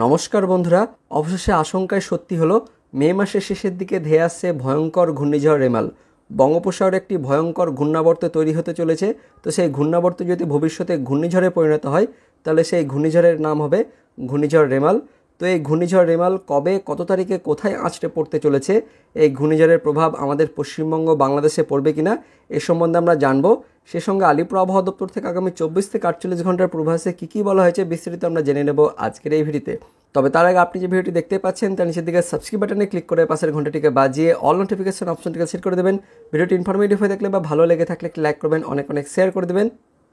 নমস্কার বন্ধুরা, অবশেষে আশঙ্কায় সত্যি হলো। মে মাসের শেষের দিকে ধেয়ে আসছে ভয়ঙ্কর ঘূর্ণিঝড় রেমাল। বঙ্গোপসাগরে একটি ভয়ঙ্কর ঘূর্ণাবর্ত তৈরি হতে চলেছে। তো সেই ঘূর্ণাবর্ত যদি ভবিষ্যতে ঘূর্ণিঝড়ে পরিণত হয়, তাহলে সেই ঘূর্ণিঝড়ের নাম হবে ঘূর্ণিঝড় রেমাল। তো এই ঘূর্ণিঝড় রেমাল কবে, কত তারিখে, কোথায় আছড়ে পড়তে চলেছে, এই ঘূর্ণিঝড়ের প্রভাব আমাদের পশ্চিমবঙ্গ, বাংলাদেশে পড়বে কিনা, এ সম্বন্ধে আমরা জানবো। সে সঙ্গে আলিপুর আবহাওয়া দপ্তর থেকে আগামী 24 থেকে 48 ঘন্টার পূর্বাভাসে কী বলা হয়েছে বিস্তারিত আমরা জেনে নেব আজকের এই ভিডিওতে। তবে তার আগে আপনি যে ভিডিওটি দেখতে পাচ্ছেন তার নিচের দিকে সাবস্ক্রাইব বাটনে ক্লিক করে পাশের ঘন্টাটিকে বাজিয়ে অল নোটিফিকেশন অপশনটিকে সেট করে দেবেন। ভিডিওটি ইনফরমেটিভ হয়ে থাকলে বা ভালো লেগে থাকলে একটি লাইক করবেন, অনেক শেয়ার করে দেবেন।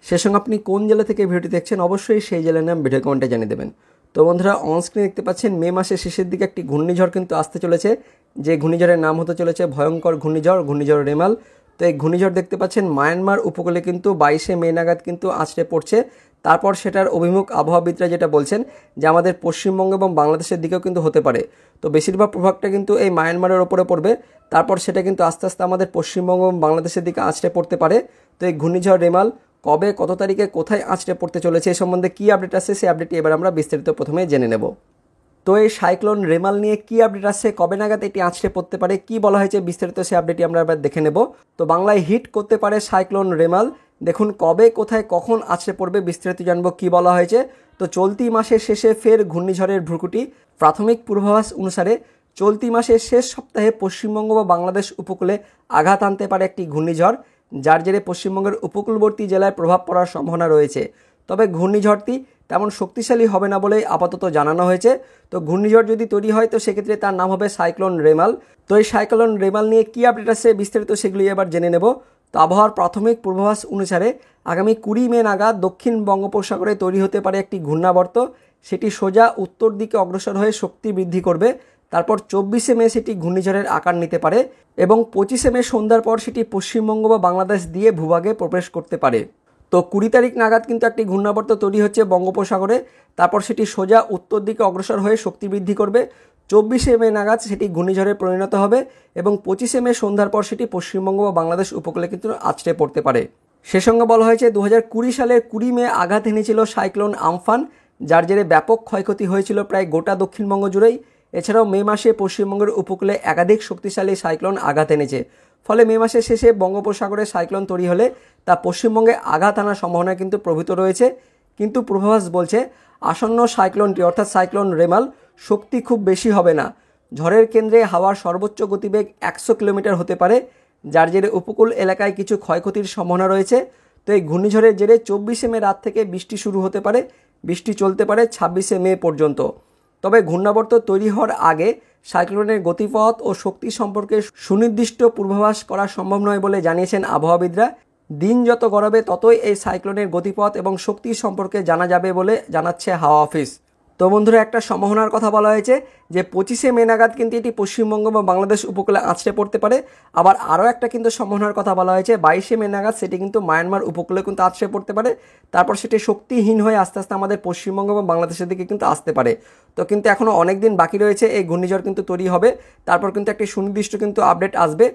সে সঙ্গে আপনি কোন জেলা থেকে ভিডিওটি দেখছেন অবশ্যই সেই জেলার নাম ভিডিও কমেন্টে জানিয়ে দেবেন। তো বন্ধুরা, অনস্ক্রিনে দেখতে পাচ্ছেন মে মাসের শেষের দিকে একটি ঘূর্ণিঝড় কিন্তু আসতে চলেছে, যে ঘূর্ণিঝড়ের নাম হতে চলেছে ভয়ঙ্কর ঘূর্ণিঝড় রেমাল। তো এই ঘূর্ণিঝড় দেখতে পাচ্ছেন মায়ানমার উপকূলে কিন্তু 22শে মে নাগাদ কিন্তু আছড়ে পড়ছে। তারপর সেটার অভিমুখ আবহাওয়াবিদরা যেটা বলছেন যে আমাদের পশ্চিমবঙ্গ এবং বাংলাদেশের দিকেও কিন্তু হতে পারে। তো বেশিরভাগ প্রভাবটা কিন্তু এই মায়ানমারের ওপরে পড়বে, তারপর সেটা কিন্তু আস্তে আস্তে আমাদের পশ্চিমবঙ্গ এবং বাংলাদেশের দিকে আছড়ে পড়তে পারে। তো এই ঘূর্ণিঝড় রেমাল কবে, কত তারিখে, কোথায় আছড়ে পড়তে চলেছে, এই সম্বন্ধে কী আপডেট আসছে সেই আপডেটটি এবার আমরা বিস্তারিত প্রথমে জেনে নেব। তো এই সাইক্লোন রেমাল নিয়ে কী আপডেট আসছে, কবে নাগাদ এটি আছড়ে পড়তে পারে, কী বলা হয়েছে বিস্তারিত সেই আপডেটটি আমরা এবার দেখে নেব। তো বাংলায় হিট করতে পারে সাইক্লোন রেমাল, দেখুন কবে, কোথায়, কখন আছড়ে পড়বে বিস্তারিত জানবো কী বলা হয়েছে। তো চলতি মাসের শেষে ফের ঘূর্ণিঝড়ের ভ্রুকুটি। প্রাথমিক পূর্বাভাস অনুসারে চলতি মাসের শেষ সপ্তাহে পশ্চিমবঙ্গ বা বাংলাদেশ উপকূলে আঘাত আনতে পারে একটি ঘূর্ণিঝড়, যার জেরে পশ্চিমবঙ্গের উপকূলবর্তী জেলায় প্রভাব পড়ার সম্ভাবনা রয়েছে। তবে ঘূর্ণিঝড়টি তেমন শক্তিশালী হবে না বলেই আপাতত জানানো হয়েছে। তো ঘূর্ণিঝড় যদি তৈরি হয় তো সেক্ষেত্রে তার নাম হবে সাইক্লোন রেমাল। তো এই সাইক্লোন রেমাল নিয়ে কী আপডেট আছে বিস্তারিত সেগুলি এবার জেনে নেব। তো আবহাওয়ার প্রাথমিক পূর্বাভাস অনুসারে আগামী 20 মে নাগাদ দক্ষিণ বঙ্গোপসাগরে তৈরি হতে পারে একটি ঘূর্ণাবর্ত। সেটি সোজা উত্তর দিকে অগ্রসর হয়ে শক্তি বৃদ্ধি করবে। তারপর 24শে মে সেটি ঘূর্ণিঝড়ের আকার নিতে পারে এবং 25শে মে সন্ধ্যার পর সেটি পশ্চিমবঙ্গ বা বাংলাদেশ দিয়ে ভূভাগে প্রবেশ করতে পারে। তো 20 তারিখ নাগাদ কিন্তু একটি ঘূর্ণাবর্ত তৈরি হচ্ছে বঙ্গোপসাগরে, তারপর সেটি সোজা উত্তর দিকে অগ্রসর হয়ে শক্তি বৃদ্ধি করবে। 24শে মে নাগাদ সেটি ঘূর্ণিঝড়ে পরিণত হবে এবং 25শে মে সন্ধ্যার পর সেটি পশ্চিমবঙ্গ বা বাংলাদেশ উপকূলে কিন্তু আছড়ে পড়তে পারে। সে সঙ্গে বলা হয়েছে 2020 সালের 20 মে আঘাত এনেছিল সাইক্লোন আমফান, যার জেরে ব্যাপক ক্ষয়ক্ষতি হয়েছিল প্রায় গোটা দক্ষিণবঙ্গ জুড়েই। এছাড়াও মে মাসে পশ্চিমবঙ্গের উপকূলে একাধিক শক্তিশালী সাইক্লোন আঘাত এনেছে। ফলে মে মাসের শেষে বঙ্গোপসাগরে সাইক্লোন তৈরি হলে তা পশ্চিমবঙ্গে আঘাত আনার সম্ভাবনা কিন্তু প্রভূত রয়েছে। কিন্তু পূর্বাভাস বলছে আসন্ন সাইক্লোনটি অর্থাৎ সাইক্লোন রেমাল শক্তি খুব বেশি হবে না। ঝড়ের কেন্দ্রে হাওয়ার সর্বোচ্চ গতিবেগ 100 কিলোমিটার হতে পারে, যার জেরে উপকূল এলাকায় কিছু ক্ষয়ক্ষতির সম্ভাবনা রয়েছে। তো এই ঘূর্ণিঝড়ের জেরে 24শে মে রাত থেকে বৃষ্টি শুরু হতে পারে, বৃষ্টি চলতে পারে 26শে মে পর্যন্ত। তবে ঘূর্ণাবর্ত তৈরি হওয়ার আগে সাইক্লোনের গতিপথ ও শক্তি সম্পর্কে সুনির্দিষ্ট পূর্বাভাস করা সম্ভব নয় বলে জানিয়েছেন আবহাওয়াবিদরা। দিন যত গড়াবে ততই এই সাইক্লোনের গতিপথ এবং শক্তি সম্পর্কে জানা যাবে বলে জানাচ্ছে হাওয়া অফিস। তো বন্ধুরা, একটা সম্ভাবনার কথা বলা হয়েছে যে 25শে মে নাগাদ কিন্তু এটি পশ্চিমবঙ্গ বা বাংলাদেশ উপকূলে আছড়ে পড়তে পারে। আবার আরও একটা কিন্তু সম্ভাবনার কথা বলা হয়েছে 22শে মে নাগাদ সেটি কিন্তু মায়ানমার উপকূলে কিন্তু আছড়ে পড়তে পারে। তারপর সেটি শক্তিহীন হয়ে আস্তে আস্তে আমাদের পশ্চিমবঙ্গ বা বাংলাদেশের দিকে কিন্তু আসতে পারে। তো কিন্তু এখনও অনেক দিন বাকি রয়েছে, এই ঘূর্ণিঝড় কিন্তু তৈরি হবে, তারপর কিন্তু একটি সুনির্দিষ্ট কিন্তু আপডেট আসবে।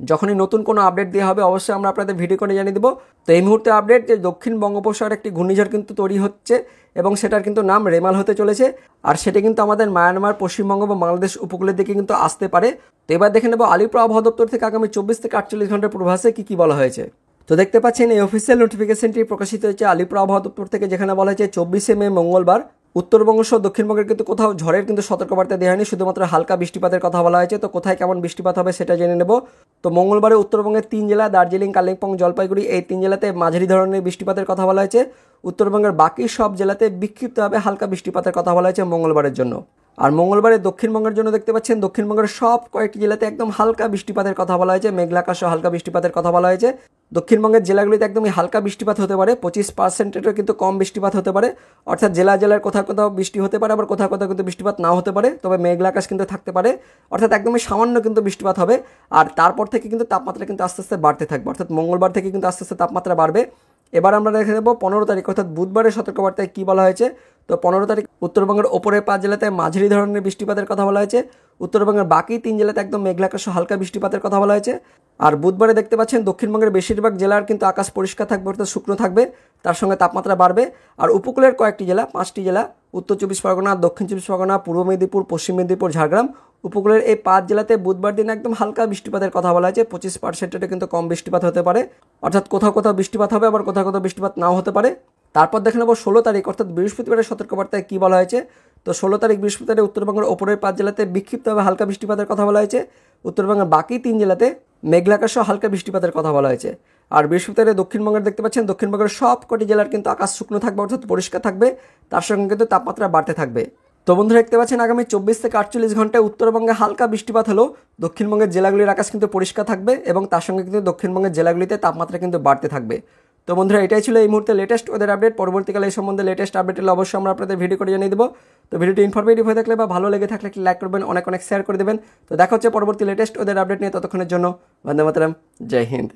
যখনই নতুন কোনো আপডেট দেওয়া হবে অবশ্যই আমরা আপনাদের ভিডিও করে জানিয়ে দেবো। তো এই মুহূর্তে আপডেট যে দক্ষিণ বঙ্গোপসাগরে একটি ঘূর্ণিঝড় কিন্তু তৈরি হচ্ছে এবং সেটার কিন্তু নাম রেমাল হতে চলেছে। আর সেটা কিন্তু আমাদের মায়ানমার, পশ্চিমবঙ্গ বা বাংলাদেশ উপকূলের দিকে কিন্তু আসতে পারে। তো এবার দেখে নেব আলিপুর আবহাওয়া দপ্তর থেকে আগামী 24 থেকে 48 ঘন্টার পূর্বাভাসে কী বলা হয়েছে। তো দেখতে পাচ্ছেন এই অফিসিয়াল নোটিফিকেশনটি প্রকাশিত হয়েছে আলিপুর আবহাওয়া দপ্তর থেকে, যেখানে বলা হয়েছে 24শে মে মঙ্গলবার উত্তরবঙ্গ সহ দক্ষিণবঙ্গের কিন্তু কোথাও ঝড়ের কিন্তু সতর্কবার্তা দেওয়া হয়নি, শুধুমাত্র হালকা বৃষ্টিপাতের কথা বলা হয়েছে। তো কোথায় কেমন বৃষ্টিপাত হবে সেটা জেনে নেব। তো মঙ্গলবারে উত্তরবঙ্গের 3 জেলা দার্জিলিং, কালিম্পং, জলপাইগুড়ি এই 3 জেলাতে মাঝারি ধরনের বৃষ্টিপাতের কথা বলা হয়েছে। উত্তরবঙ্গের বাকি সব জেলাতে বিক্ষিপ্তভাবে হালকা বৃষ্টিপাতের কথা বলা হয়েছে মঙ্গলবারের জন্য। আর মঙ্গলবারে দক্ষিণবঙ্গের জন্য দেখতে পাচ্ছেন দক্ষিণবঙ্গের সব কয়েকটি জেলাতে একদম হালকা বৃষ্টিপাতের কথা বলা হয়েছে, মেঘলা আকাশ সহ হালকা বৃষ্টিপাতের কথা বলা হয়েছে। দক্ষিণবঙ্গের জেলাগুলিতে একদমই হালকা বৃষ্টিপাত হতে পারে, 25%-এরও কিন্তু কম বৃষ্টিপাত হতে পারে। অর্থাৎ জেলার কোথাও কোথাও বৃষ্টি হতে পারে, আবার কোথাও কোথাও কিন্তু বৃষ্টিপাত নাও হতে পারে, তবে মেঘলা আকাশ কিন্তু থাকতে পারে। অর্থাৎ একদমই সামান্য কিন্তু বৃষ্টিপাত হবে। আর তারপর থেকে কিন্তু তাপমাত্রা কিন্তু আস্তে আস্তে বাড়তে থাকবে, অর্থাৎ মঙ্গলবার থেকে কিন্তু আস্তে আস্তে তাপমাত্রা বাড়বে এবার আমরা দেখে নেব 15 তারিখ অর্থাৎ বুধবারের সতর্কবার্তায় কী বলা হয়েছে। তো 15 তারিখ উত্তরবঙ্গের ওপরের 5 জেলাতে মাঝারি ধরনের বৃষ্টিপাতের কথা বলা হয়েছে। উত্তরবঙ্গের বাকি 3 জেলাতে একদম মেঘলা আকাশ হালকা বৃষ্টিপাতের কথা বলা হয়েছে। আর বুধবারে দেখতে পাচ্ছেন দক্ষিণবঙ্গের বেশিরভাগ জেলার কিন্তু আকাশ পরিষ্কার থাকবে অর্থাৎ শুকনো থাকবে, তার সঙ্গে তাপমাত্রা বাড়বে। আর উপকূলের কয়েকটি জেলা 5টি জেলা উত্তর 24 পরগনা, দক্ষিণ 24 পরগনা, পূর্ব মেদিনীপুর, পশ্চিম মেদিনীপুর, ঝাড়গ্রাম, উপকূলের এই 5 জেলাতে বুধবার দিন একদম হালকা বৃষ্টিপাতের কথা বলা হয়েছে। 25%-এর কিন্তু কম বৃষ্টিপাত হতে পারে, অর্থাৎ কোথাও কোথাও বৃষ্টিপাত হবে, আবার কোথাও কোথাও বৃষ্টিপাত নাও হতে পারে। তারপর দেখে নেব 16 তারিখ অর্থাৎ বৃহস্পতিবারের সতর্কবার্তায় কী বলা হয়েছে। তো 16 তারিখ বৃহস্পতিবারে উত্তরবঙ্গের ওপরের 5 জেলাতে বিক্ষিপ্তভাবে হালকা বৃষ্টিপাতের কথা বলা হয়েছে। উত্তরবঙ্গের বাকি 3 জেলাতে মেঘলা আকাশ সহ হালকা বৃষ্টিপাতের কথা বলা হয়েছে। আর বৃহস্পতিবারে দক্ষিণবঙ্গের দেখতে পাচ্ছেন দক্ষিণবঙ্গের সব কটি জেলার কিন্তু আকাশ শুকনো থাকবে অর্থাৎ পরিষ্কার থাকবে, তার সঙ্গে কিন্তু তাপমাত্রা বাড়তে থাকবে। তো বন্ধুরা দেখতে পাচ্ছেন আগামী 24 থেকে 48 ঘন্টায় উত্তরবঙ্গে হালকা বৃষ্টিপাত হলেও দক্ষিণবঙ্গের জেলাগুলির আকাশ কিন্তু পরিষ্কার থাকবে এবং তার সঙ্গে কিন্তু দক্ষিণবঙ্গের জেলাগুলিতে তাপমাত্রা কিন্তু বাড়তে থাকবে। তো বন্ধুরা এটাই ছিল এই মুহূর্তে লেটেস্ট ওদের আপডেট। পরবর্তীকালে এই সম্বন্ধে লেটেস্ট আপডেট হলে অবশ্যই আমরা আপনাদের ভিডিও করে জানিয়ে দেবো। তো ভিডিওটি ইনফরমেটিভ হয়ে থাকলে বা ভালো লেগে থাকলে একটি লাইক করবেন, অনেক অনেক শেয়ার করে দেবেন। তো দেখা হচ্ছে পরবর্তী লেটেস্ট ওদের আপডেট নিয়ে, ততক্ষণের জন্য বন্দে মাতরম, জয় হিন্দ।